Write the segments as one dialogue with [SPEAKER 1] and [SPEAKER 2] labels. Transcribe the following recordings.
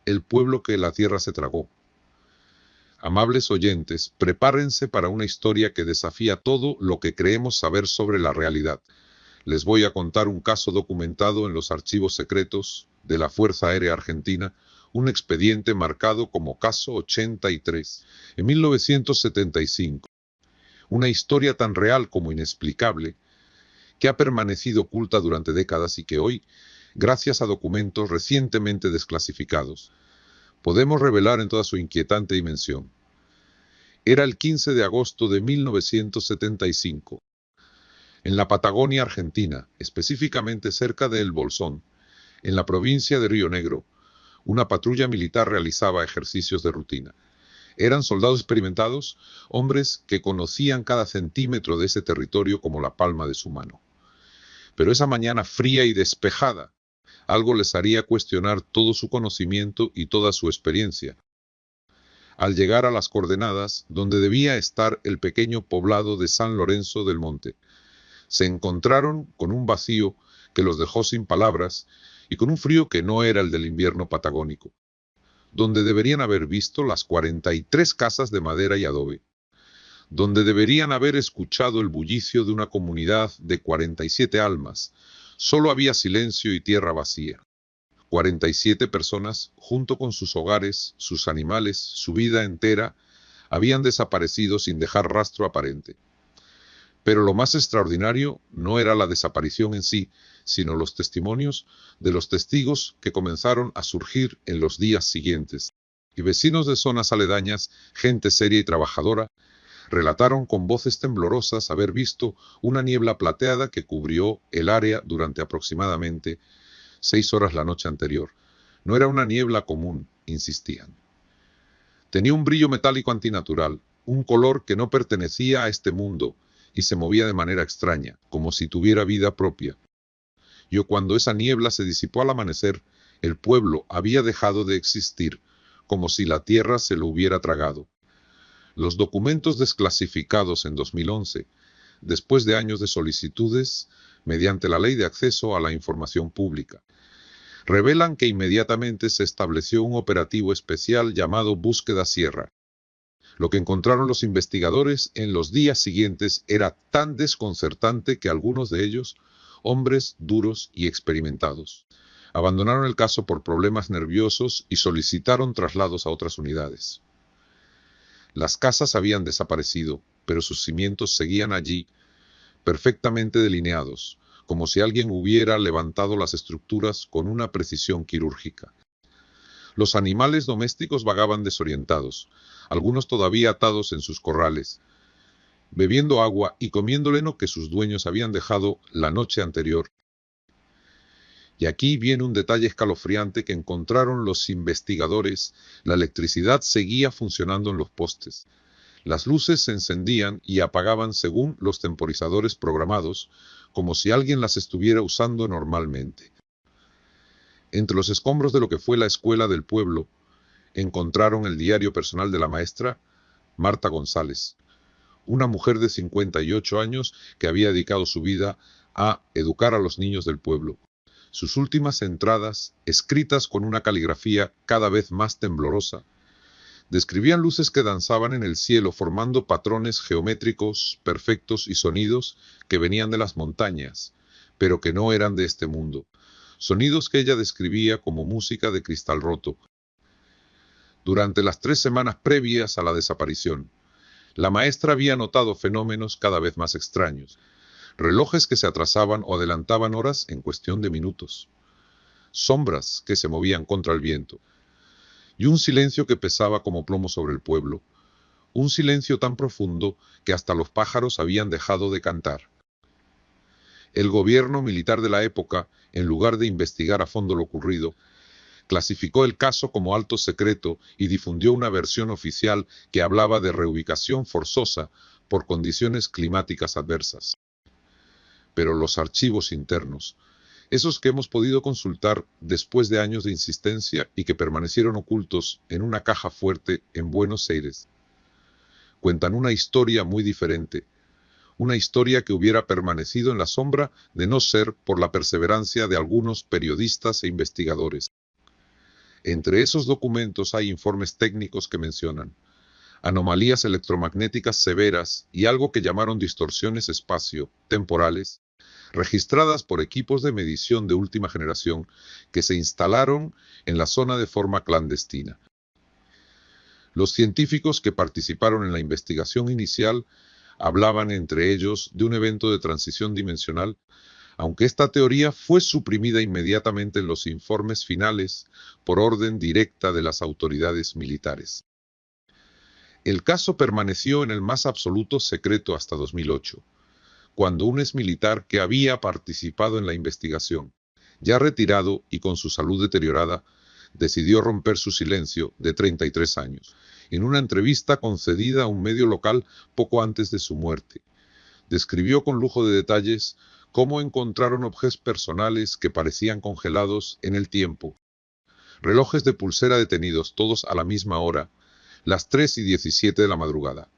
[SPEAKER 1] El pueblo que la tierra se tragó. Amables oyentes, prepárense para una historia que desafía todo lo que creemos saber sobre la realidad. Les voy a contar un caso documentado en los archivos secretos de la Fuerza Aérea Argentina, un expediente marcado como Caso 83, en 1975. Una historia tan real como inexplicable, que ha permanecido oculta durante décadas y que hoy, gracias a documentos recientemente desclasificados, podemos revelar en toda su inquietante dimensión. Era el 15 de agosto de 1975. En la Patagonia Argentina, específicamente cerca de El Bolsón, en la provincia de Río Negro, una patrulla militar realizaba ejercicios de rutina. Eran soldados experimentados, hombres que conocían cada centímetro de ese territorio como la palma de su mano. Pero esa mañana fría y despejada, algo les haría cuestionar todo su conocimiento y toda su experiencia. Al llegar a las coordenadas donde debía estar el pequeño poblado de San Lorenzo del Monte, se encontraron con un vacío que los dejó sin palabras y con un frío que no era el del invierno patagónico, donde deberían haber visto las 43 casas de madera y adobe, donde deberían haber escuchado el bullicio de una comunidad de 47 almas, solo había silencio y tierra vacía. 47 personas, junto con sus hogares, sus animales, su vida entera, habían desaparecido sin dejar rastro aparente. Pero lo más extraordinario no era la desaparición en sí, sino los testimonios de los testigos que comenzaron a surgir en los días siguientes. Y vecinos de zonas aledañas, gente seria y trabajadora, relataron con voces temblorosas haber visto una niebla plateada que cubrió el área durante aproximadamente 6 horas la noche anterior. No era una niebla común, insistían. Tenía un brillo metálico antinatural, un color que no pertenecía a este mundo, y se movía de manera extraña, como si tuviera vida propia. Cuando esa niebla se disipó al amanecer, el pueblo había dejado de existir, como si la tierra se lo hubiera tragado. Los documentos desclasificados en 2011, después de años de solicitudes, mediante la Ley de Acceso a la Información Pública, revelan que inmediatamente se estableció un operativo especial llamado Búsqueda Sierra. Lo que encontraron los investigadores en los días siguientes era tan desconcertante que algunos de ellos, hombres duros y experimentados, abandonaron el caso por problemas nerviosos y solicitaron traslados a otras unidades. Las casas habían desaparecido, pero sus cimientos seguían allí, perfectamente delineados, como si alguien hubiera levantado las estructuras con una precisión quirúrgica. Los animales domésticos vagaban desorientados, algunos todavía atados en sus corrales, bebiendo agua y comiendo heno que sus dueños habían dejado la noche anterior. Y aquí viene un detalle escalofriante que encontraron los investigadores: la electricidad seguía funcionando en los postes. Las luces se encendían y apagaban según los temporizadores programados, como si alguien las estuviera usando normalmente. Entre los escombros de lo que fue la escuela del pueblo, encontraron el diario personal de la maestra Marta González, una mujer de 58 años que había dedicado su vida a educar a los niños del pueblo. Sus últimas entradas, escritas con una caligrafía cada vez más temblorosa, describían luces que danzaban en el cielo formando patrones geométricos perfectos y sonidos que venían de las montañas, pero que no eran de este mundo. Sonidos que ella describía como música de cristal roto. Durante las 3 semanas previas a la desaparición, la maestra había notado fenómenos cada vez más extraños. Relojes que se atrasaban o adelantaban horas en cuestión de minutos. Sombras que se movían contra el viento. Y un silencio que pesaba como plomo sobre el pueblo. Un silencio tan profundo que hasta los pájaros habían dejado de cantar. El gobierno militar de la época, en lugar de investigar a fondo lo ocurrido, clasificó el caso como alto secreto y difundió una versión oficial que hablaba de reubicación forzosa por condiciones climáticas adversas. Pero los archivos internos, esos que hemos podido consultar después de años de insistencia y que permanecieron ocultos en una caja fuerte en Buenos Aires, cuentan una historia muy diferente, una historia que hubiera permanecido en la sombra de no ser por la perseverancia de algunos periodistas e investigadores. Entre esos documentos hay informes técnicos que mencionan anomalías electromagnéticas severas y algo que llamaron distorsiones espacio-temporales, registradas por equipos de medición de última generación que se instalaron en la zona de forma clandestina. Los científicos que participaron en la investigación inicial hablaban entre ellos de un evento de transición dimensional, aunque esta teoría fue suprimida inmediatamente en los informes finales por orden directa de las autoridades militares. El caso permaneció en el más absoluto secreto hasta 2008, cuando un exmilitar que había participado en la investigación, ya retirado y con su salud deteriorada, decidió romper su silencio de 33 años. En una entrevista concedida a un medio local poco antes de su muerte, describió con lujo de detalles cómo encontraron objetos personales que parecían congelados en el tiempo, relojes de pulsera detenidos todos a la misma hora, las 3:17 de la madrugada.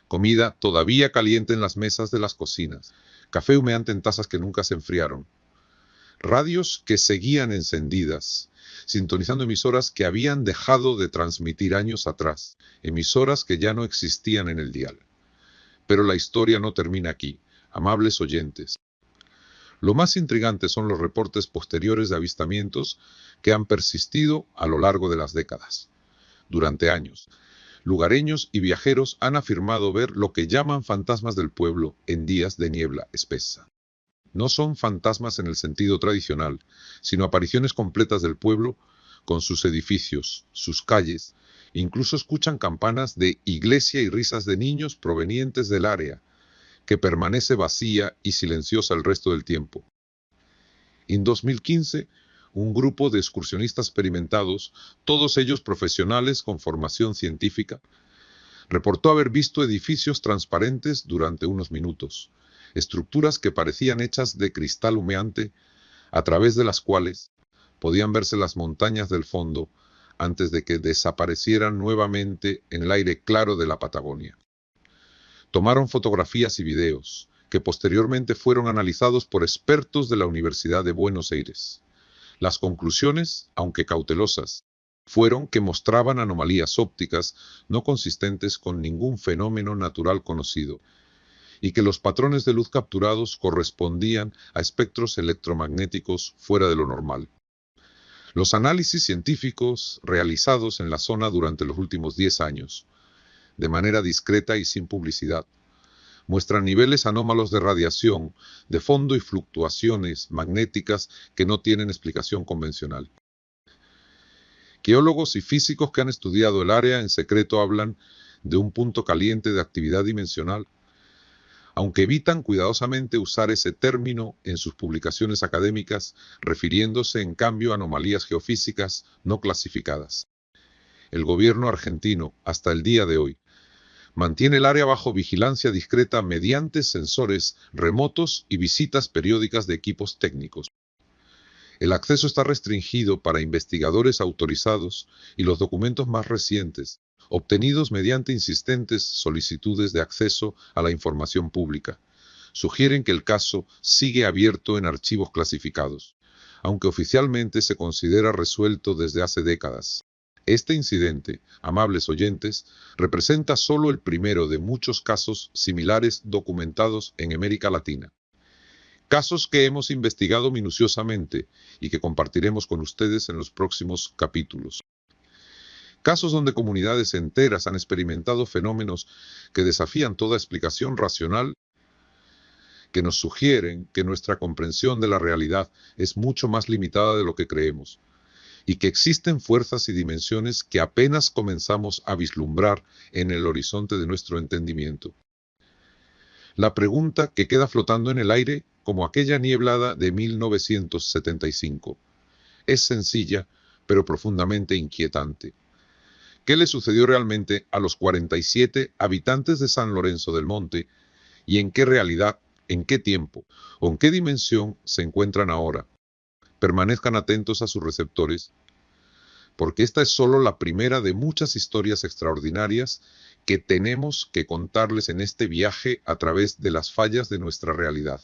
[SPEAKER 1] Comida todavía caliente en las mesas de las cocinas, café humeante en tazas que nunca se enfriaron, radios que seguían encendidas, sintonizando emisoras que habían dejado de transmitir años atrás, emisoras que ya no existían en el dial. Pero la historia no termina aquí, amables oyentes. Lo más intrigante son los reportes posteriores de avistamientos que han persistido a lo largo de las décadas. Durante años, lugareños y viajeros han afirmado ver lo que llaman fantasmas del pueblo en días de niebla espesa. No son fantasmas en el sentido tradicional, sino apariciones completas del pueblo con sus edificios, sus calles. Incluso escuchan campanas de iglesia y risas de niños provenientes del área, que permanece vacía y silenciosa el resto del tiempo. En 2015, un grupo de excursionistas experimentados, todos ellos profesionales con formación científica, reportó haber visto edificios transparentes durante unos minutos, estructuras que parecían hechas de cristal humeante, a través de las cuales podían verse las montañas del fondo antes de que desaparecieran nuevamente en el aire claro de la Patagonia. Tomaron fotografías y videos, que posteriormente fueron analizados por expertos de la Universidad de Buenos Aires. Las conclusiones, aunque cautelosas, fueron que mostraban anomalías ópticas no consistentes con ningún fenómeno natural conocido, y que los patrones de luz capturados correspondían a espectros electromagnéticos fuera de lo normal. Los análisis científicos realizados en la zona durante los últimos 10 años, de manera discreta y sin publicidad, muestran niveles anómalos de radiación, de fondo y fluctuaciones magnéticas que no tienen explicación convencional. Geólogos y físicos que han estudiado el área en secreto hablan de un punto caliente de actividad dimensional, aunque evitan cuidadosamente usar ese término en sus publicaciones académicas, refiriéndose en cambio a anomalías geofísicas no clasificadas. El gobierno argentino, hasta el día de hoy, mantiene el área bajo vigilancia discreta mediante sensores remotos y visitas periódicas de equipos técnicos. El acceso está restringido para investigadores autorizados y los documentos más recientes, obtenidos mediante insistentes solicitudes de acceso a la información pública, sugieren que el caso sigue abierto en archivos clasificados, aunque oficialmente se considera resuelto desde hace décadas. Este incidente, amables oyentes, representa solo el primero de muchos casos similares documentados en América Latina. Casos que hemos investigado minuciosamente y que compartiremos con ustedes en los próximos capítulos. Casos donde comunidades enteras han experimentado fenómenos que desafían toda explicación racional, que nos sugieren que nuestra comprensión de la realidad es mucho más limitada de lo que creemos, y que existen fuerzas y dimensiones que apenas comenzamos a vislumbrar en el horizonte de nuestro entendimiento. La pregunta que queda flotando en el aire, como aquella nieblada de 1975, es sencilla, pero profundamente inquietante. ¿Qué le sucedió realmente a los 47 habitantes de San Lorenzo del Monte y en qué realidad, en qué tiempo o en qué dimensión se encuentran ahora? Permanezcan atentos a sus receptores, porque esta es solo la primera de muchas historias extraordinarias que tenemos que contarles en este viaje a través de las fallas de nuestra realidad.